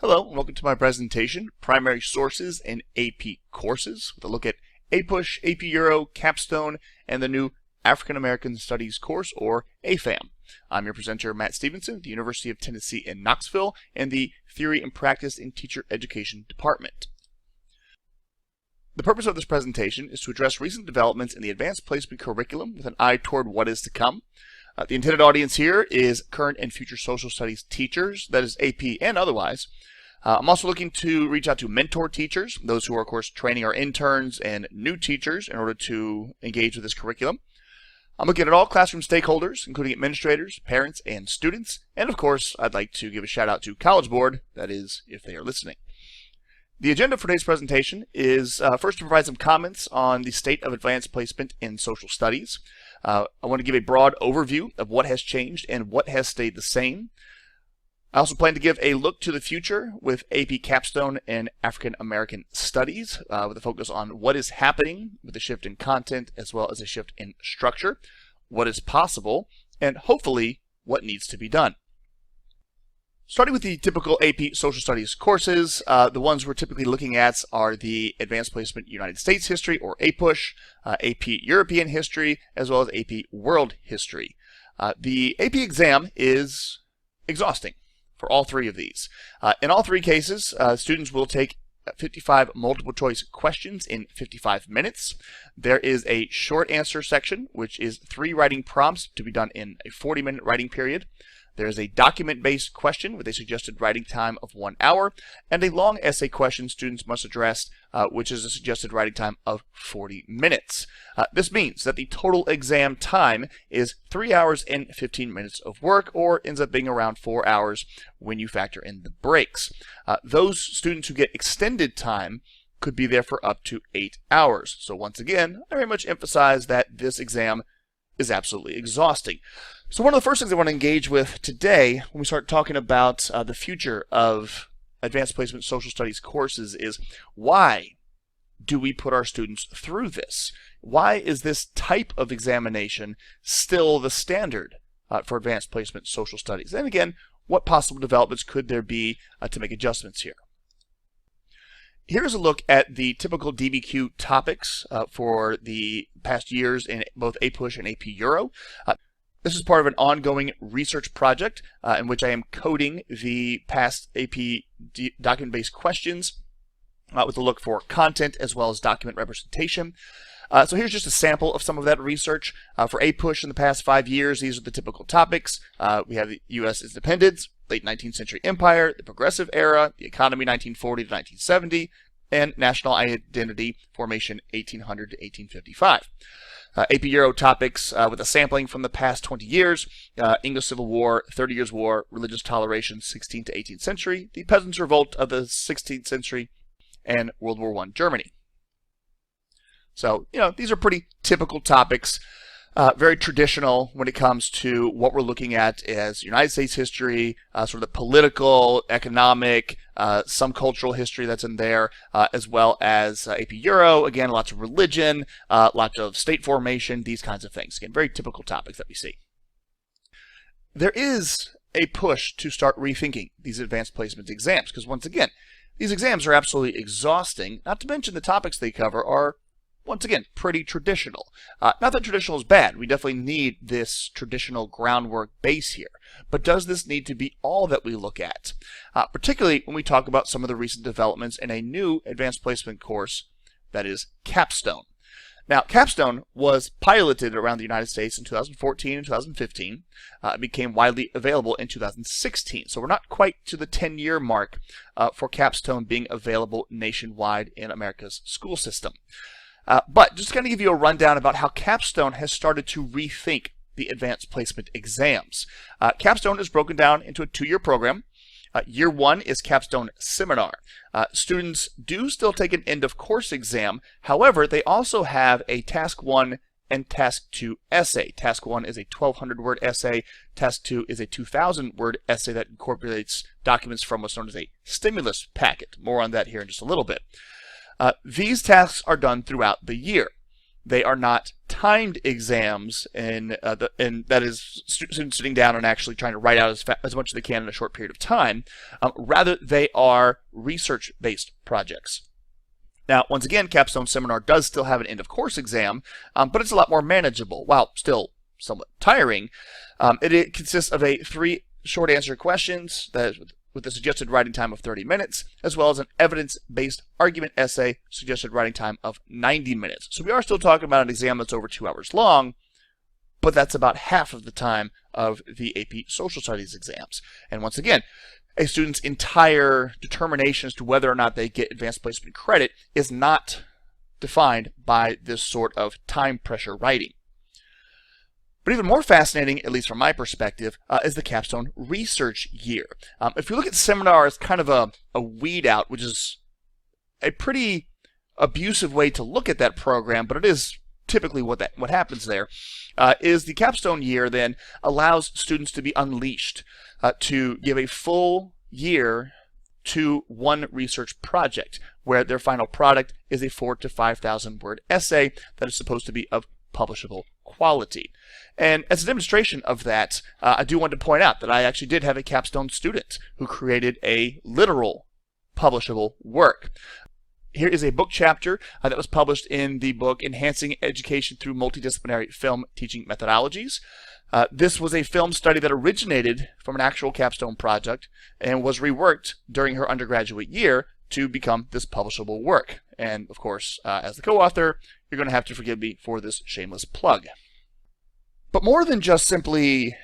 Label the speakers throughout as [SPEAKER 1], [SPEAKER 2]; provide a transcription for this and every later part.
[SPEAKER 1] Hello, and welcome to my presentation, Primary Sources in AP Courses, with a look at APUSH, AP Euro, Capstone, and the new African American Studies course, or AFAM. I'm your presenter, Matt Stevenson, at the University of Tennessee in Knoxville, and the Theory and Practice in Teacher Education Department. The purpose of this presentation is to address recent developments in the advanced placement curriculum with an eye toward what is to come. The intended audience here is current and future social studies teachers, that is AP and otherwise. I'm also looking to reach out to mentor teachers, those who are, of course, training our interns and new teachers in order to engage with this curriculum. I'm looking at all classroom stakeholders, including administrators, parents, and students. And of course, I'd like to give a shout out to College Board, that is, if they are listening. The agenda for today's presentation is first to provide some comments on the state of advanced placement in social studies. I want to give a broad overview of what has changed and what has stayed the same. I also plan to give a look to the future with AP Capstone and African American Studies, with a focus on what is happening with the shift in content as well as a shift in structure, what is possible, and hopefully what needs to be done. Starting with the typical AP Social Studies courses, the ones we're typically looking at are the Advanced Placement United States History, or APUSH, AP European History, as well as AP World History. The AP exam is exhausting for all three of these. In all three cases, students will take 55 multiple choice questions in 55 minutes. There is a short answer section, which is 3 writing prompts to be done in a 40-minute writing period. There is a document-based question with a suggested writing time of 1 hour, and a long essay question students must address, which is a suggested writing time of 40 minutes. This means that the total exam time is 3 hours and 15 minutes of work, or ends up being around 4 hours when you factor in the breaks. Those students who get extended time could be there for up to 8 hours. So once again, I very much emphasize that this exam is absolutely exhausting. So one of the first things I want to engage with today when we start talking about the future of advanced placement social studies courses is, why do we put our students through this? Why is this type of examination still the standard for advanced placement social studies? And again, what possible developments could there be to make adjustments here? Here's a look at the typical DBQ topics for the past years in both APUSH and AP Euro. This is part of an ongoing research project in which I am coding the past AP document-based questions with a look for content as well as document representation. So here's just a sample of some of that research. For APUSH in the past 5 years, these are the typical topics. We have the U.S. independence, late 19th century empire, the progressive era, the economy 1940 to 1970, and national identity formation 1800 to 1855. AP Euro topics with a sampling from the past 20 years, English Civil War, 30 Years' War, religious toleration 16th to 18th century, the Peasants' Revolt of the 16th century, and World War I Germany. So, these are pretty typical topics. Very traditional when it comes to what we're looking at as United States history, sort of the political, economic, some cultural history that's in there, as well as AP Euro, again, lots of religion, lots of state formation, these kinds of things. Again, very typical topics that we see. There is a push to start rethinking these advanced placement exams, because once again, these exams are absolutely exhausting, not to mention the topics they cover are, once again, pretty traditional. Not that traditional is bad. We definitely need this traditional groundwork base here. But does this need to be all that we look at? Particularly when we talk about some of the recent developments in a new advanced placement course, that is Capstone. Now, Capstone was piloted around the United States in 2014 and 2015. It became widely available in 2016. So we're not quite to the 10-year mark for Capstone being available nationwide in America's school system. But just to kind of give you a rundown about how Capstone has started to rethink the advanced placement exams. Capstone is broken down into a 2-year program. Year 1 is Capstone Seminar. Students do still take an end of course exam. However, they also have a Task 1 and Task 2 essay. Task 1 is a 1,200-word essay. Task 2 is a 2,000-word essay that incorporates documents from what's known as a stimulus packet. More on that here in just a little bit. These tasks are done throughout the year. They are not timed exams, and that is students sitting down and actually trying to write out as much as they can in a short period of time. Rather, they are research-based projects. Now, once again, Capstone Seminar does still have an end-of-course exam, but it's a lot more manageable, while still somewhat tiring. It consists of 3 short answer questions that with a suggested writing time of 30 minutes, as well as an evidence-based argument essay, suggested writing time of 90 minutes. So we are still talking about an exam that's over 2 hours long, but that's about half of the time of the AP Social Studies exams. And once again, a student's entire determination as to whether or not they get advanced placement credit is not defined by this sort of time pressure writing. But even more fascinating, at least from my perspective, is the Capstone Research Year. If you look at seminar as kind of a weed out, which is a pretty abusive way to look at that program, but it is typically what happens there, is the Capstone Year then allows students to be unleashed, to give a full year to one research project, where their final product is a 4,000 to 5,000 word essay that is supposed to be of publishable quality. And as a demonstration of that, I do want to point out that I actually did have a Capstone student who created a literal publishable work. Here is a book chapter that was published in the book Enhancing Education Through Multidisciplinary Film Teaching Methodologies. This was a film study that originated from an actual Capstone project and was reworked during her undergraduate year to become this publishable work. And of course, as the co-author, you're going to have to forgive me for this shameless plug. But more than just simply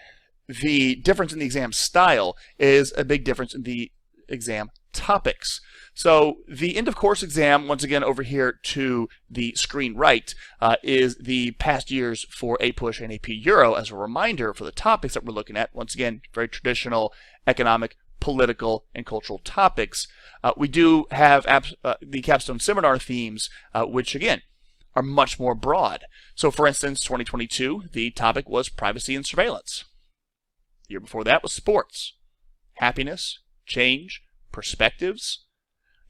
[SPEAKER 1] the difference in the exam style is a big difference in the exam topics. So the end of course exam, once again over here to the screen right, is the past years for APUSH and AP Euro as a reminder for the topics that we're looking at. Once again, very traditional economic, political, and cultural topics. We do have the Capstone Seminar themes, which again are much more broad. So for instance, 2022, the topic was privacy and surveillance. The year before that was sports, happiness, change, perspectives.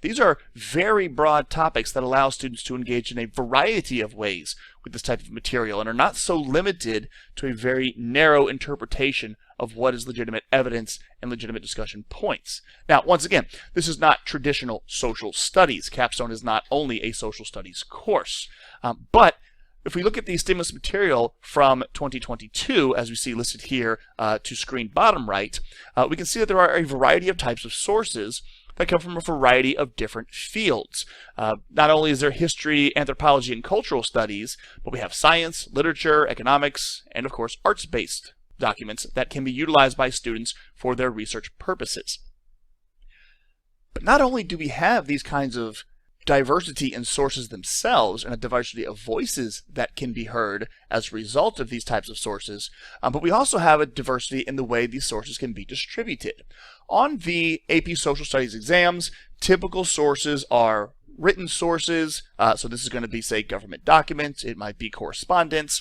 [SPEAKER 1] These are very broad topics that allow students to engage in a variety of ways with this type of material and are not so limited to a very narrow interpretation of what is legitimate evidence and legitimate discussion points. Now, once again, this is not traditional social studies. Capstone is not only a social studies course. But if we look at the stimulus material from 2022, as we see listed here to screen bottom right, we can see that there are a variety of types of sources that come from a variety of different fields. Not only is there history, anthropology, and cultural studies, but we have science, literature, economics, and of course arts-based documents that can be utilized by students for their research purposes. But not only do we have these kinds of diversity in sources themselves and a diversity of voices that can be heard as a result of these types of sources, but we also have a diversity in the way these sources can be distributed. On the AP Social Studies exams, typical sources are written sources, so this is going to be, say, government documents, it might be correspondence.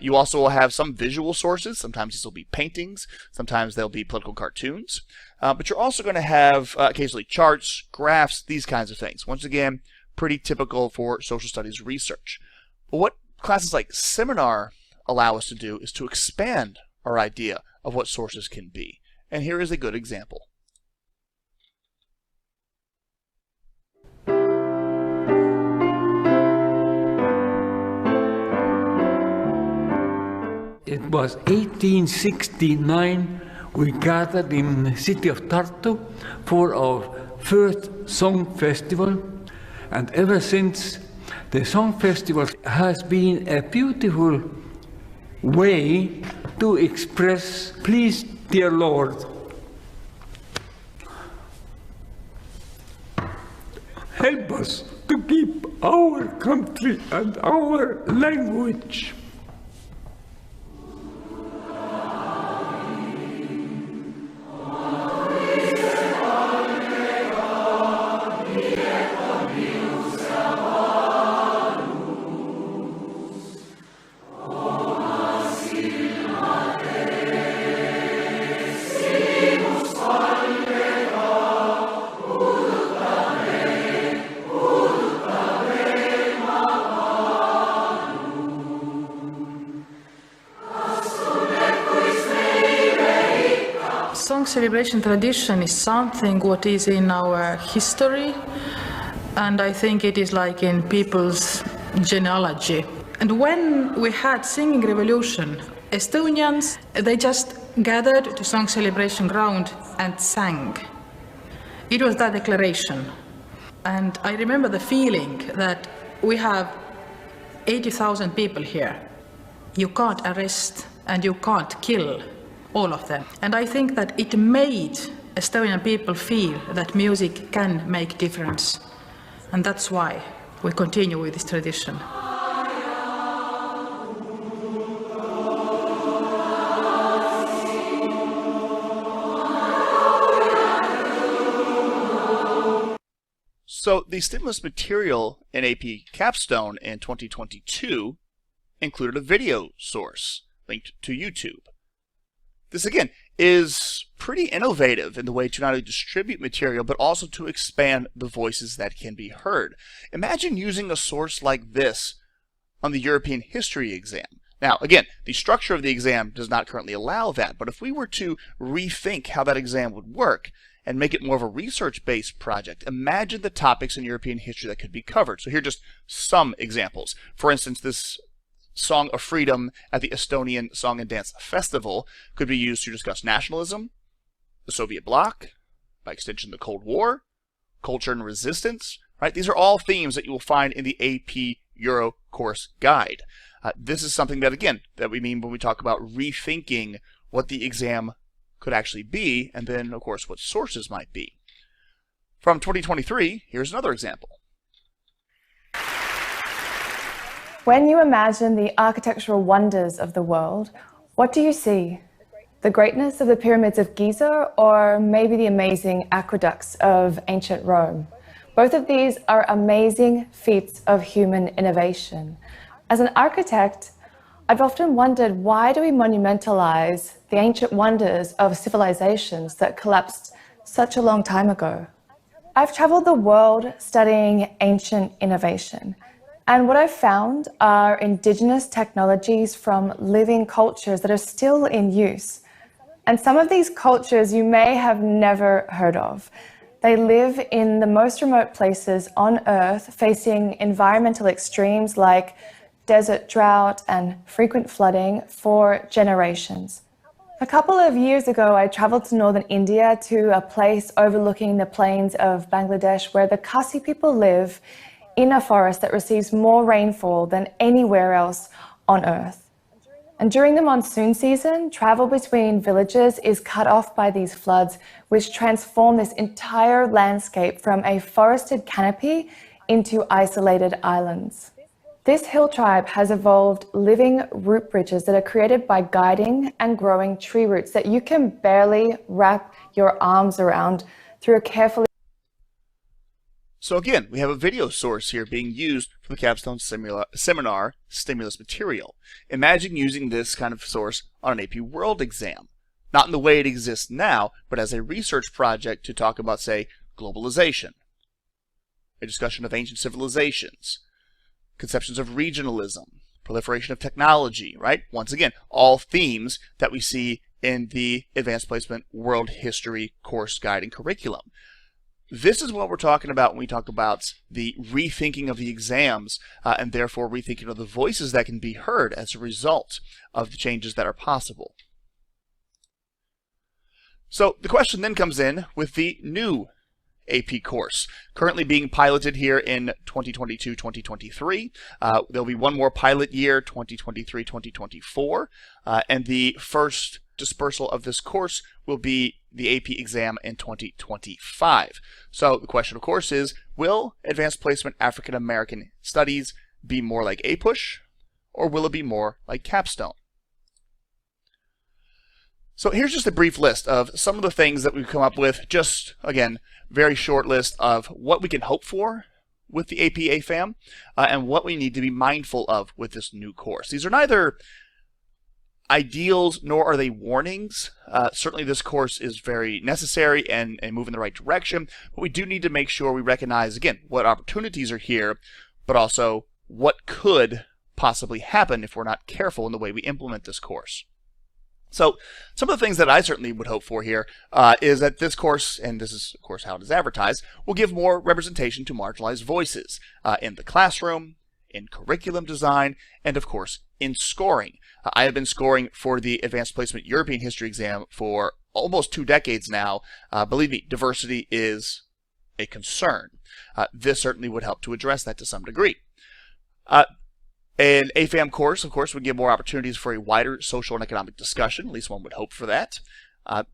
[SPEAKER 1] You also will have some visual sources, sometimes these will be paintings, sometimes they'll be political cartoons, but you're also going to have occasionally charts, graphs, these kinds of things. Once again, pretty typical for social studies research. But what classes like seminar allow us to do is to expand our idea of what sources can be. And here is a good example.
[SPEAKER 2] It was 1869. We gathered in the city of Tartu for our first song festival, and ever since the song festival has been a beautiful way to express, please, dear Lord, help us to keep our country and our language.
[SPEAKER 3] celebration tradition is something what is in our history, and I think it is like in people's genealogy. And when we had singing revolution, Estonians, they just gathered to song celebration ground and sang. It was that declaration. And I remember the feeling that we have 80,000 people here. You can't arrest and you can't kill all of them. And I think that it made Estonian people feel that music can make difference. And that's why we continue with this tradition.
[SPEAKER 1] So the stimulus material in AP Capstone in 2022 included a video source linked to YouTube. This again is pretty innovative in the way to not only distribute material but also to expand the voices that can be heard. Imagine using a source like this on the European history exam. Now again, the structure of the exam does not currently allow that, but if we were to rethink how that exam would work and make it more of a research-based project, imagine the topics in European history that could be covered. So here are just some examples. For instance, this Song of Freedom at the Estonian Song and Dance Festival could be used to discuss nationalism, the Soviet bloc, by extension the Cold War, culture and resistance, right? These are all themes that you will find in the AP Euro course guide. This is something that, again, that we mean when we talk about rethinking what the exam could actually be, and then, of course, what sources might be. From 2023, here's another example.
[SPEAKER 4] When you imagine the architectural wonders of the world, what do you see? The greatness of the pyramids of Giza, or maybe the amazing aqueducts of ancient Rome? Both of these are amazing feats of human innovation. As an architect, I've often wondered, why do we monumentalize the ancient wonders of civilizations that collapsed such a long time ago? I've traveled the world studying ancient innovation, and what I've found are indigenous technologies from living cultures that are still in use. And some of these cultures you may have never heard of. They live in the most remote places on Earth, facing environmental extremes like desert drought and frequent flooding for generations. A couple of years ago, I traveled to northern India to a place overlooking the plains of Bangladesh where the Khasi people live in a forest that receives more rainfall than anywhere else on Earth. And during the monsoon season, travel between villages is cut off by these floods, which transform this entire landscape from a forested canopy into isolated islands. This hill tribe has evolved living root bridges that are created by guiding and growing tree roots that you can barely wrap your arms around through a carefully...
[SPEAKER 1] So again, we have a video source here being used for the Capstone Seminar stimulus material. Imagine using this kind of source on an AP World exam. Not in the way it exists now, but as a research project to talk about, say, globalization, a discussion of ancient civilizations, conceptions of regionalism, proliferation of technology, right? Once again, all themes that we see in the Advanced Placement World History course guide and curriculum. This is what we're talking about when we talk about the rethinking of the exams and therefore rethinking of the voices that can be heard as a result of the changes that are possible. So the question then comes in with the new AP course, currently being piloted here in 2022-2023. There'll be one more pilot year, 2023-2024, and the first dispersal of this course will be the AP exam in 2025. So the question, of course, is, will Advanced Placement African American Studies be more like APUSH, or will it be more like Capstone? So here's just a brief list of some of the things that we've come up with. Just, again, very short list of what we can hope for with the AP AFAM and what we need to be mindful of with this new course. These are neither ideals nor are they warnings. Certainly this course is very necessary and move in the right direction, but we do need to make sure we recognize, again, what opportunities are here, but also what could possibly happen if we're not careful in the way we implement this course. So some of the things that I certainly would hope for here is that this course, and this is of course how it is advertised, will give more representation to marginalized voices in the classroom, in curriculum design, and of course in scoring. I have been scoring for the Advanced Placement European History exam for almost 2 decades now. Believe me, diversity is a concern. This certainly would help to address that to some degree. An AFAM course, of course, would give more opportunities for a wider social and economic discussion. At least one would hope for that.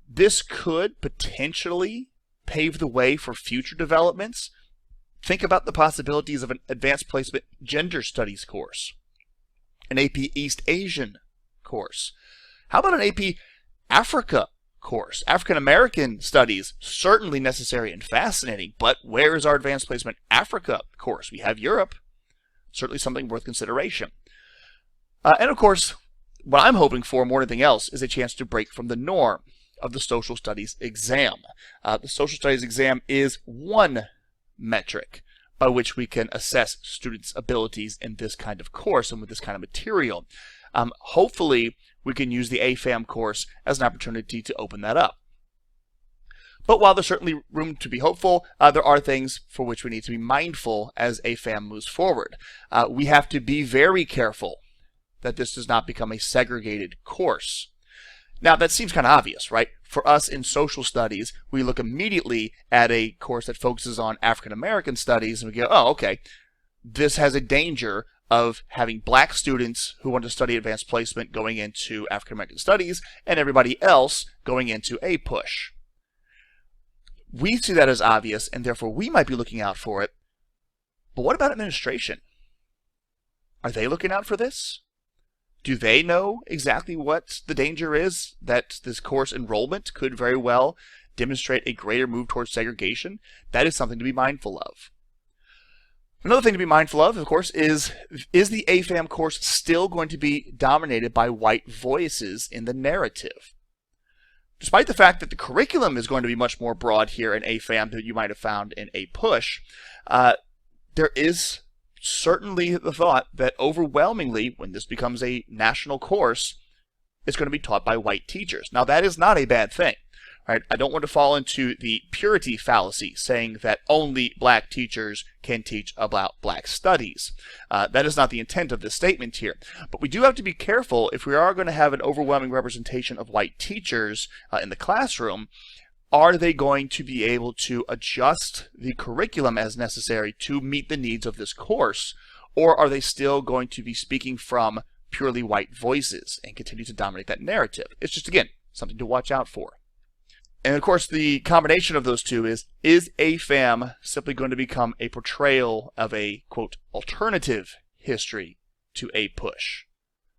[SPEAKER 1] This could potentially pave the way for future developments. Think about the possibilities of an advanced placement gender studies course, an AP East Asian course. How about an AP Africa course? African American studies, certainly necessary and fascinating, but where is our advanced placement Africa course? We have Europe. Certainly something worth consideration. And of course, what I'm hoping for more than anything else is a chance to break from the norm of the social studies exam. The social studies exam is one metric by which we can assess students' abilities in this kind of course and with this kind of material. Hopefully, we can use the AFAM course as an opportunity to open that up. But while there's certainly room to be hopeful, there are things for which we need to be mindful as AFAM moves forward. We have to be very careful that this does not become a segregated course. Now, that seems kind of obvious, right? For us in social studies, we look immediately at a course that focuses on African American studies, and we go, oh, okay, this has a danger of having black students who want to study advanced placement going into African American studies, and everybody else going into APUSH. We see that as obvious, and therefore we might be looking out for it. But what about administration? Are they looking out for this? Do they know exactly what the danger is, that this course enrollment could very well demonstrate a greater move towards segregation? That is something to be mindful of. Another thing to be mindful of course, is the AFAM course still going to be dominated by white voices in the narrative? Despite the fact that the curriculum is going to be much more broad here in AFAM than you might have found in APUSH, there is certainly the thought that overwhelmingly, when this becomes a national course, it's going to be taught by white teachers. Now, that is not a bad thing. Right? I don't want to fall into the purity fallacy, saying that only black teachers can teach about black studies. That is not the intent of this statement here. But we do have to be careful if we are going to have an overwhelming representation of white teachers in the classroom. Are they going to be able to adjust the curriculum as necessary to meet the needs of this course? Or are they still going to be speaking from purely white voices and continue to dominate that narrative? It's just, again, something to watch out for. And of course, the combination of those two is AFAM simply going to become a portrayal of a, quote, alternative history to APUSH?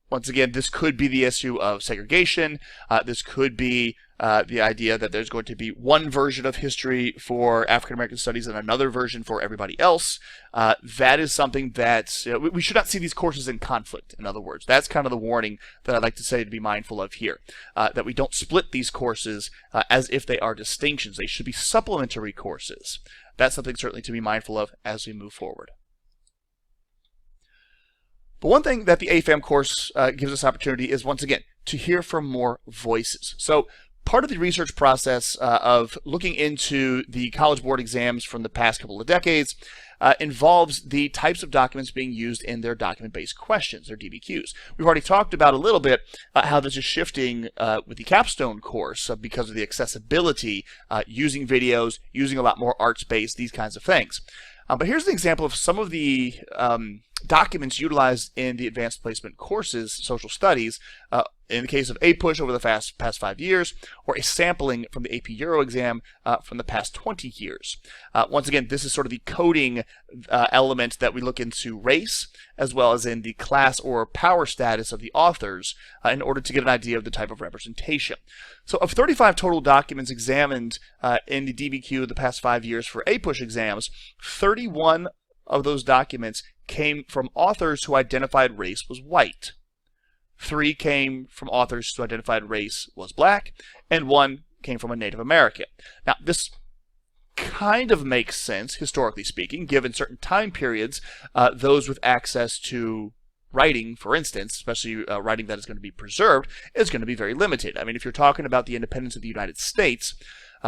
[SPEAKER 1] Once again, this could be the issue of segregation. This could be the idea that there's going to be one version of history for African American studies and another version for everybody else. That is something that we should not see these courses in conflict, in other words. That's kind of the warning that I'd like to say to be mindful of here. That we don't split these courses as if they are distinctions. They should be supplementary courses. That's something certainly to be mindful of as we move forward. But one thing that the AFAM course gives us opportunity is, once again, to hear from more voices. So part of the research process of looking into the College Board exams from the past couple of decades involves the types of documents being used in their document-based questions, their DBQs. We've already talked about a little bit how this is shifting with the capstone course because of the accessibility, using videos, using a lot more art space, these kinds of things. But here's an example of some of the documents utilized in the advanced placement courses, social studies, in the case of APUSH over the past 5 years, or a sampling from the AP Euro exam from the past 20 years. Once again, this is sort of the coding element that we look into race, as well as in the class or power status of the authors, in order to get an idea of the type of representation. So of 35 total documents examined in the DBQ of the past 5 years for APUSH exams, 31 of those documents came from authors who identified race was white. 3 came from authors who identified race was black, and 1 came from a Native American. Now, this kind of makes sense, historically speaking, given certain time periods, those with access to writing, for instance, especially writing that is going to be preserved, is going to be very limited. I mean, if you're talking about the independence of the United States,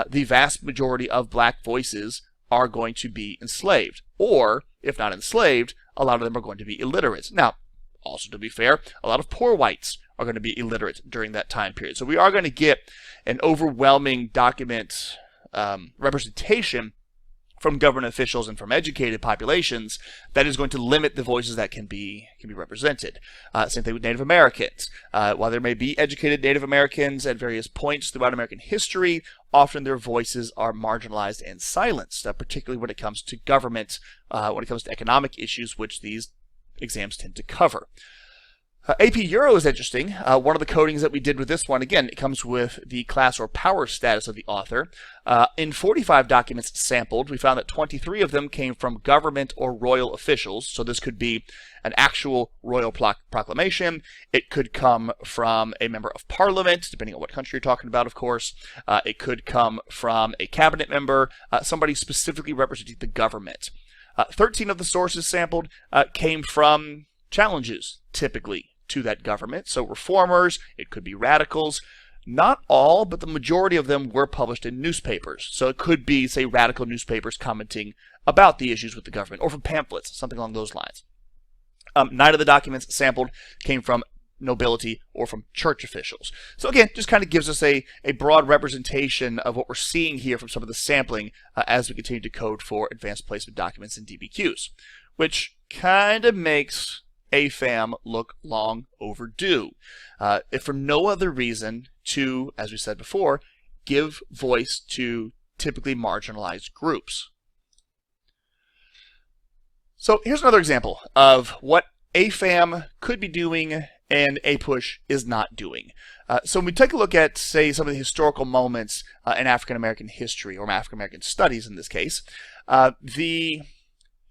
[SPEAKER 1] the vast majority of black voices are going to be enslaved. Or, if not enslaved, a lot of them are going to be illiterate. Now, also to be fair, a lot of poor whites are going to be illiterate during that time period. So we are going to get an overwhelming document representation from government officials and from educated populations that is going to limit the voices that can be represented. Same thing with Native Americans. While there may be educated Native Americans at various points throughout American history, often their voices are marginalized and silenced, particularly when it comes to government, when it comes to economic issues, which these exams tend to cover. AP Euro is interesting. One of the codings that we did with this one, again, it comes with the class or power status of the author. In 45 documents sampled, we found that 23 of them came from government or royal officials. So this could be an actual royal proclamation. It could come from a member of parliament, depending on what country you're talking about, of course. It could come from a cabinet member, somebody specifically representing the government. 13 of the sources sampled came from challenges, typically, to that government. So reformers, it could be radicals. Not all, but the majority of them were published in newspapers. So it could be, say, radical newspapers commenting about the issues with the government, or from pamphlets, something along those lines. 9 of the documents sampled came from nobility or from church officials. So again, just kind of gives us a broad representation of what we're seeing here from some of the sampling as we continue to code for advanced placement documents and DBQs, which kind of makes AFAM look long overdue, if for no other reason to, as we said before, give voice to typically marginalized groups. So here's another example of what AFAM could be doing and APUSH is not doing. So when we take a look at, say, some of the historical moments in African American history, or African American studies in this case, the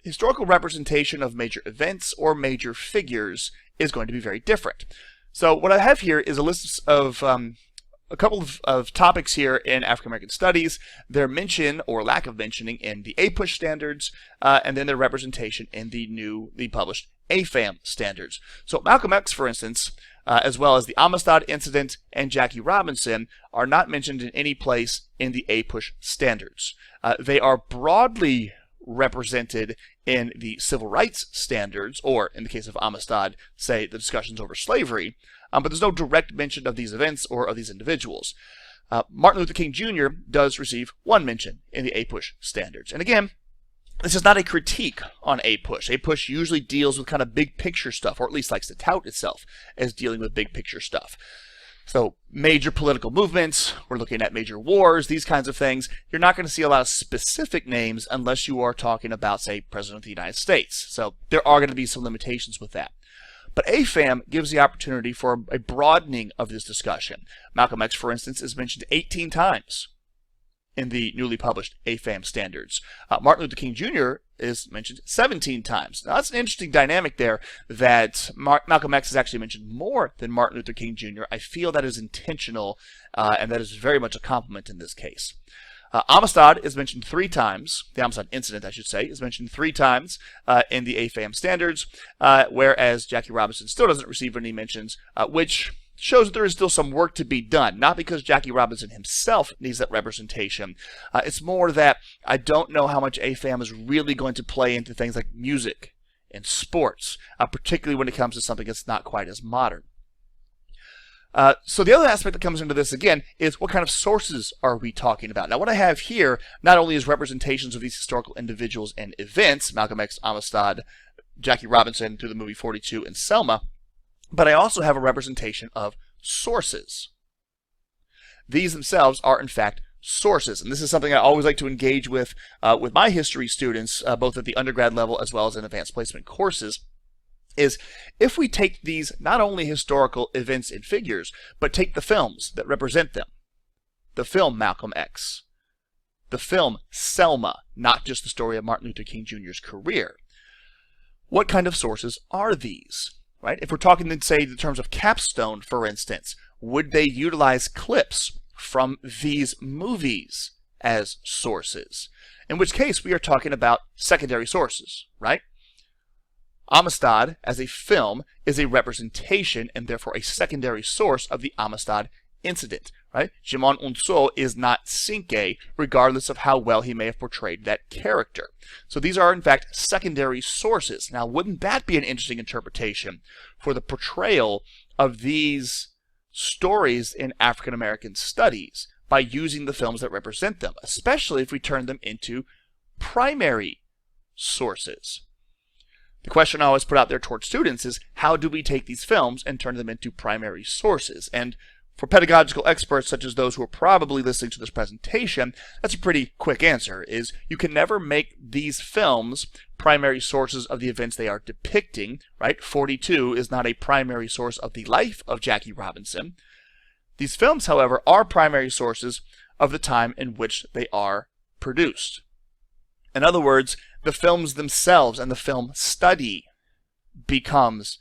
[SPEAKER 1] historical representation of major events or major figures is going to be very different. So what I have here is a list of a couple of topics here in African American studies, their mention or lack of mentioning in the APUSH standards, and then their representation in the published AFAM standards. So Malcolm X, for instance, as well as the Amistad incident and Jackie Robinson, are not mentioned in any place in the APUSH standards. They are broadly represented in the civil rights standards, or in the case of Amistad, say the discussions over slavery, but there's no direct mention of these events or of these individuals. Martin Luther King Jr. does receive one mention in the APUSH standards. And again, this is not a critique on APUSH. APUSH usually deals with kind of big picture stuff, or at least likes to tout itself as dealing with big picture stuff. So major political movements, we're looking at major wars, these kinds of things. You're not going to see a lot of specific names unless you are talking about, say, President of the United States. So there are going to be some limitations with that. But AFAM gives the opportunity for a broadening of this discussion. Malcolm X, for instance, is mentioned 18 times in the newly published AFAM standards. Martin Luther King Jr. is mentioned 17 times. Now that's an interesting dynamic there, that Malcolm X is actually mentioned more than Martin Luther King Jr. I feel that is intentional, and that is very much a compliment in this case. Amistad is mentioned 3 times. The Amistad incident, I should say, is mentioned 3 times in the AFAM standards, whereas Jackie Robinson still doesn't receive any mentions, which shows that there is still some work to be done. Not because Jackie Robinson himself needs that representation. It's more that I don't know how much AFAM is really going to play into things like music and sports, particularly when it comes to something that's not quite as modern. So the other aspect that comes into this, again, is what kind of sources are we talking about? Now, what I have here not only is representations of these historical individuals and events, Malcolm X, Amistad, Jackie Robinson through the movie 42, and Selma, but I also have a representation of sources. These themselves are, in fact, sources. And this is something I always like to engage with my history students, both at the undergrad level as well as in advanced placement courses, is if we take these not only historical events and figures, but take the films that represent them. The film Malcolm X. The film Selma, not just the story of Martin Luther King Jr.'s career. What kind of sources are these? Right? If we're talking in, say, the terms of Capstone, for instance, would they utilize clips from these movies as sources? In which case, we are talking about secondary sources, right? Amistad, as a film, is a representation and therefore a secondary source of the Amistad incident, right? Djimon Hounsou is not Cinque, regardless of how well he may have portrayed that character. So these are, in fact, secondary sources. Now, wouldn't that be an interesting interpretation for the portrayal of these stories in African American studies by using the films that represent them, especially if we turn them into primary sources? The question I always put out there towards students is, how do we take these films and turn them into primary sources? And for pedagogical experts such as those who are probably listening to this presentation, that's a pretty quick answer, is you can never make these films primary sources of the events they are depicting, right? 42 is not a primary source of the life of Jackie Robinson. These films, however, are primary sources of the time in which they are produced. In other words, the films themselves and the film study becomes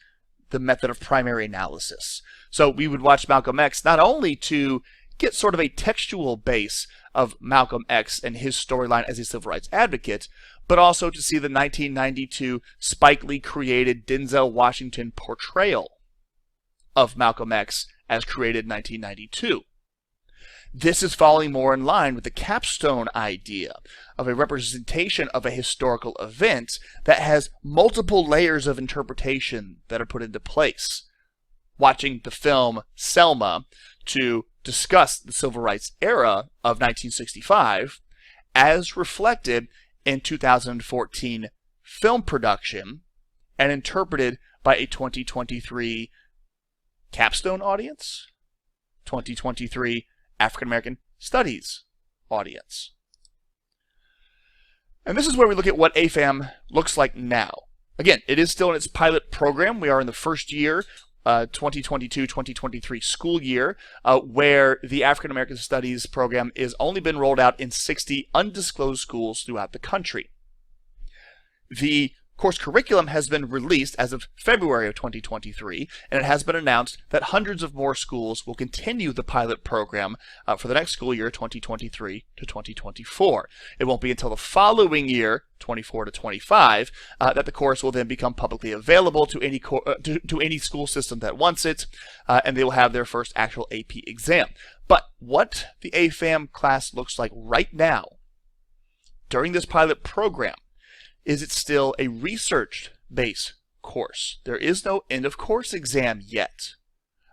[SPEAKER 1] the method of primary analysis. So we would watch Malcolm X not only to get sort of a textual base of Malcolm X and his storyline as a civil rights advocate, but also to see the 1992 Spike Lee created Denzel Washington portrayal of Malcolm X as created in 1992. This is falling more in line with the capstone idea of a representation of a historical event that has multiple layers of interpretation that are put into place. Watching the film Selma to discuss the civil rights era of 1965 as reflected in 2014 film production and interpreted by a 2023 capstone audience, 2023 African American Studies audience. And this is where we look at what AFAM looks like now. Again, it is still in its pilot program. We are in the first year, 2022-2023 school year, where the African American Studies program is only been rolled out in 60 undisclosed schools throughout the country. The course curriculum has been released as of February of 2023, and it has been announced that hundreds of more schools will continue the pilot program for the next school year, 2023 to 2024. It won't be until the following year, 24 to 25, that the course will then become publicly available to any to any school system that wants it, and they will have their first actual AP exam. But what the AFAM class looks like right now, during this pilot program, is it still a research-based course. There is no end-of-course exam yet.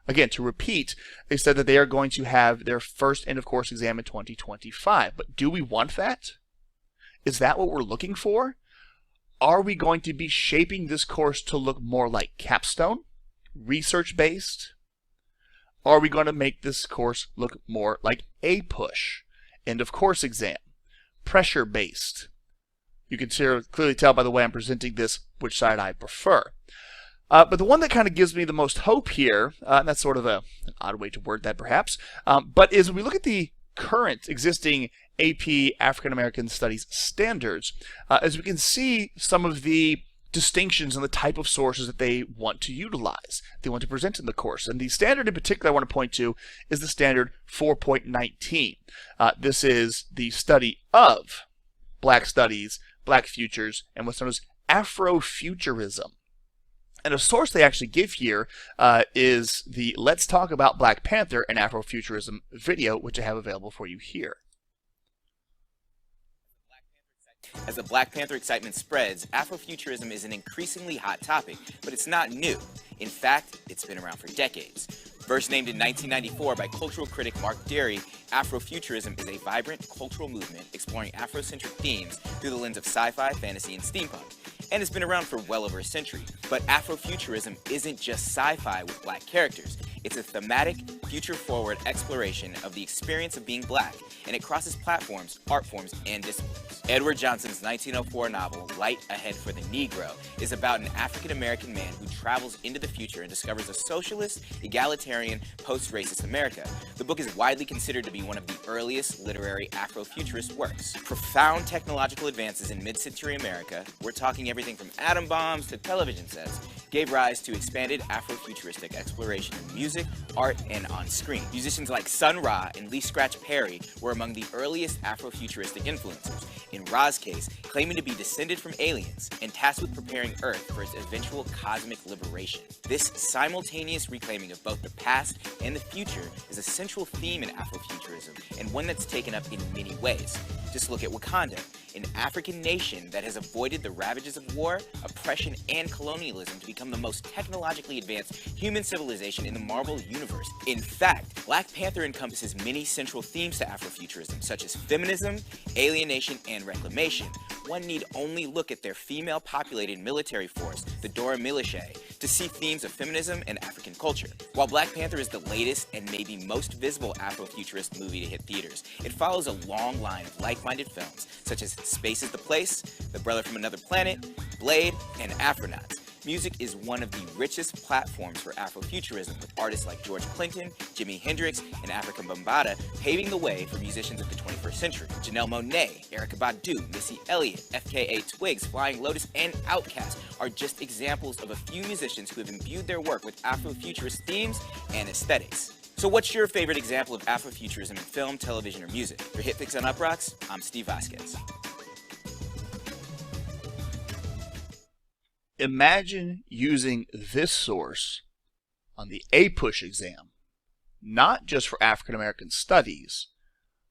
[SPEAKER 1] Again, to repeat, they said that they are going to have their first end-of-course exam in 2025. But do we want that? Is that what we're looking for? Are we going to be shaping this course to look more like capstone, research-based? Are we going to make this course look more like APUSH, end-of-course exam, pressure-based? You can clearly tell by the way I'm presenting this which side I prefer. But the one that kind of gives me the most hope here, and that's sort of an odd way to word that perhaps, but is when we look at the current existing AP African American Studies standards, as we can see some of the distinctions in the type of sources that they want to utilize, they want to present in the course. And the standard in particular I want to point to is the standard 4.19. This is the study of Black studies, Black futures, and what's known as Afrofuturism. And a source they actually give here is the Let's Talk About Black Panther and Afrofuturism video, which I have available for you here.
[SPEAKER 5] As the Black Panther excitement spreads, Afrofuturism is an increasingly hot topic, but it's not new. In fact, it's been around for decades. First named in 1994 by cultural critic Mark Derry, Afrofuturism is a vibrant cultural movement exploring Afrocentric themes through the lens of sci-fi, fantasy, and steampunk. And it's been around for well over a century. But Afrofuturism isn't just sci-fi with Black characters. It's a thematic, future-forward exploration of the experience of being Black, and it crosses platforms, art forms, and disciplines. Edward Johnson's 1904 novel, Light Ahead for the Negro, is about an African-American man who travels into the future and discovers a socialist, egalitarian, post-racist America. The book is widely considered to be one of the earliest literary Afrofuturist works. Profound technological advances in mid-century America, we're talking everything from atom bombs to television sets, gave rise to expanded Afrofuturistic exploration in music, art, and on screen. Musicians like Sun Ra and Lee Scratch Perry were among the earliest Afrofuturistic influencers, in Ra's case, claiming to be descended from aliens and tasked with preparing Earth for its eventual cosmic liberation. This simultaneous reclaiming of both the past and the future is a central theme in Afrofuturism, and one that's taken up in many ways. Just look at Wakanda, an African nation that has avoided the ravages of war, oppression, and colonialism to become the most technologically advanced human civilization in the Marvel Universe. In fact, Black Panther encompasses many central themes to Afrofuturism, such as feminism, alienation, and reclamation. One need only look at their female-populated military force, the Dora Milaje, to see themes of feminism and African culture. While Black Panther is the latest and maybe most visible Afrofuturist movie to hit theaters, it follows a long line of like-minded films, such as Space is the Place, The Brother from Another Planet, Blade, and Afronauts. Music is one of the richest platforms for Afrofuturism, with artists like George Clinton, Jimi Hendrix, and Afrika Bambaataa paving the way for musicians of the 21st century. Janelle Monáe, Erykah Badu, Missy Elliott, FKA Twigs, Flying Lotus, and Outkast are just examples of a few musicians who have imbued their work with Afrofuturist themes and aesthetics. So what's your favorite example of Afrofuturism in film, television, or music? For HitFix on Uproxx, I'm Steve Vasquez.
[SPEAKER 1] Imagine using this source on the APUSH exam, not just for African American studies,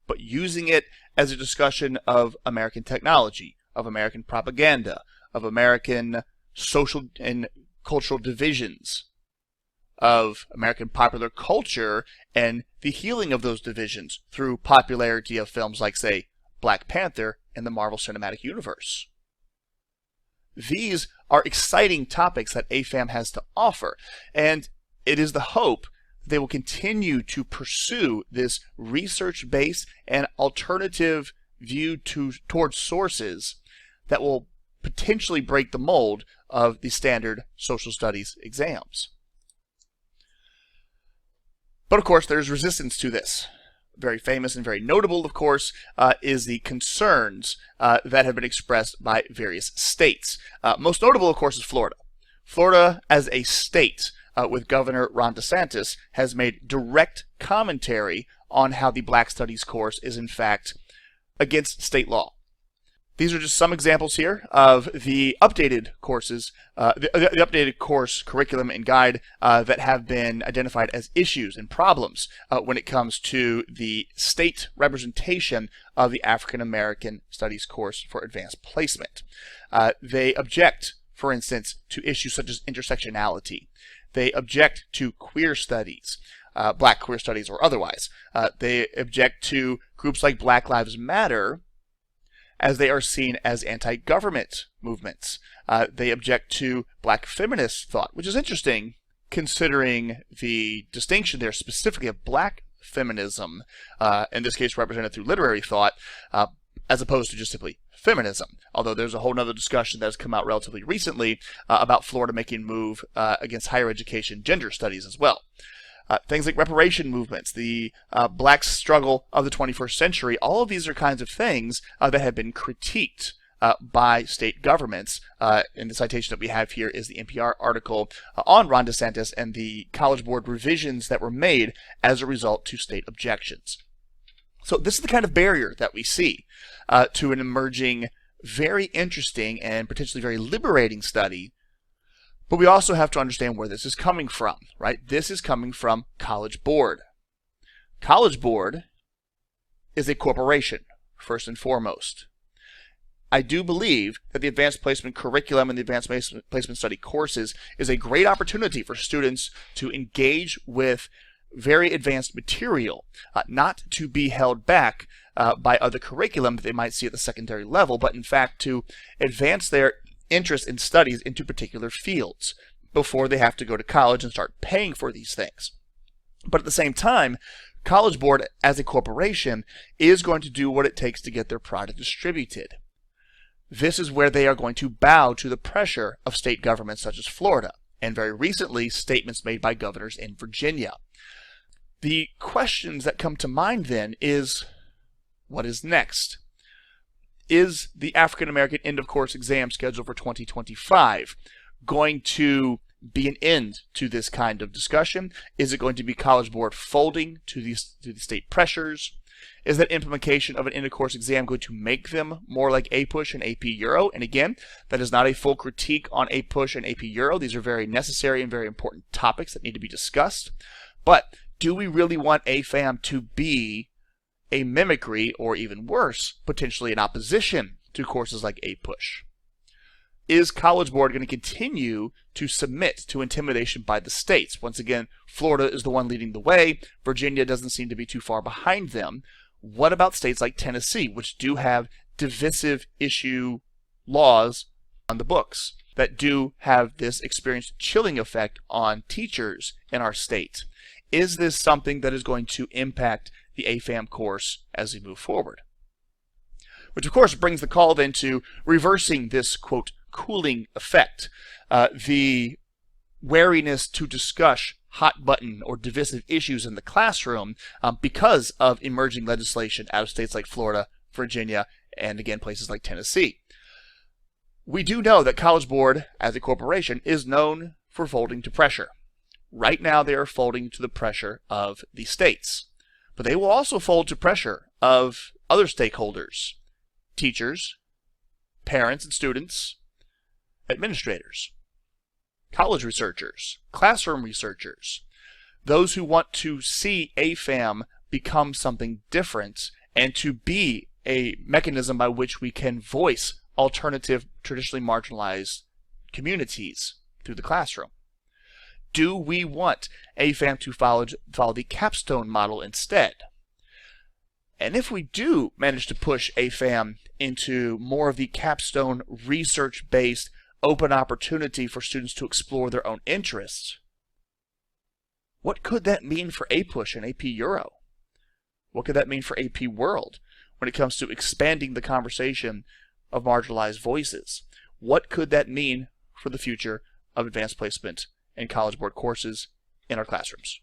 [SPEAKER 1] but using it as a discussion of American technology, of American propaganda, of American social and cultural divisions, of American popular culture, and the healing of those divisions through popularity of films like, say, Black Panther and the Marvel Cinematic Universe. These are exciting topics that AFAM has to offer, and it is the hope that they will continue to pursue this research-based and alternative view towards sources that will potentially break the mold of the standard social studies exams. But of course, there's resistance to this. Very famous and very notable, of course, is the concerns that have been expressed by various states. Most notable, of course, is Florida. Florida, as a state, with Governor Ron DeSantis, has made direct commentary on how the Black Studies course is, in fact, against state law. These are just some examples here of the updated courses, the updated course curriculum and guide that have been identified as issues and problems when it comes to the state representation of the African American Studies course for advanced placement. They object, for instance, to issues such as intersectionality. They object to queer studies, Black queer studies or otherwise. They object to groups like Black Lives Matter, as they are seen as anti-government movements. They object to Black feminist thought, which is interesting considering the distinction there specifically of Black feminism, in this case represented through literary thought, as opposed to just simply feminism. Although there's a whole other discussion that has come out relatively recently about Florida making a move against higher education gender studies as well. Things like reparation movements, the Black struggle of the 21st century, all of these are kinds of things that have been critiqued by state governments. And the citation that we have here is the NPR article on Ron DeSantis and the College Board revisions that were made as a result to state objections. So this is the kind of barrier that we see to an emerging, very interesting and potentially very liberating study. But we also have to understand where this is coming from, right? This is coming from College Board. College Board is a corporation, first and foremost. I do believe that the advanced placement curriculum and the advanced placement study courses is a great opportunity for students to engage with very advanced material, not to be held back by other curriculum that they might see at the secondary level, but in fact to advance their interest in studies into particular fields before they have to go to college and start paying for these things. But at the same time, College Board as a corporation is going to do what it takes to get their product distributed. This is where they are going to bow to the pressure of state governments such as Florida, and very recently statements made by governors in Virginia. The questions that come to mind then is, what is next? Is the African American end of course exam scheduled for 2025 going to be an end to this kind of discussion? Is it going to be College Board folding to the state pressures? Is that implementation of an end-of-course exam going to make them more like APUSH and AP Euro? And again, that is not a full critique on APUSH and AP Euro. These are very necessary and very important topics that need to be discussed. But do we really want AFAM to be a mimicry, or even worse, potentially an opposition to courses like APUSH? Is College Board going to continue to submit to intimidation by the states? Once again, Florida is the one leading the way. Virginia doesn't seem to be too far behind them. What about states like Tennessee, which do have divisive issue laws on the books that do have this experienced chilling effect on teachers in our state? Is this something that is going to impact the AFAM course as we move forward? Which, of course, brings the call then to reversing this, quote, cooling effect, the wariness to discuss hot button or divisive issues in the classroom because of emerging legislation out of states like Florida, Virginia, and again places like Tennessee. We do know that College Board as a corporation is known for folding to pressure. Right now they are folding to the pressure of the states, but they will also fold to pressure of other stakeholders, teachers, parents and students, administrators, college researchers, classroom researchers, those who want to see AFAM become something different and to be a mechanism by which we can voice alternative, traditionally marginalized communities through the classroom. Do we want AFAM to follow the capstone model instead? And if we do manage to push AFAM into more of the capstone research-based open opportunity for students to explore their own interests, what could that mean for APUSH and AP Euro? What could that mean for AP World when it comes to expanding the conversation of marginalized voices? What could that mean for the future of advanced placement and College Board courses in our classrooms?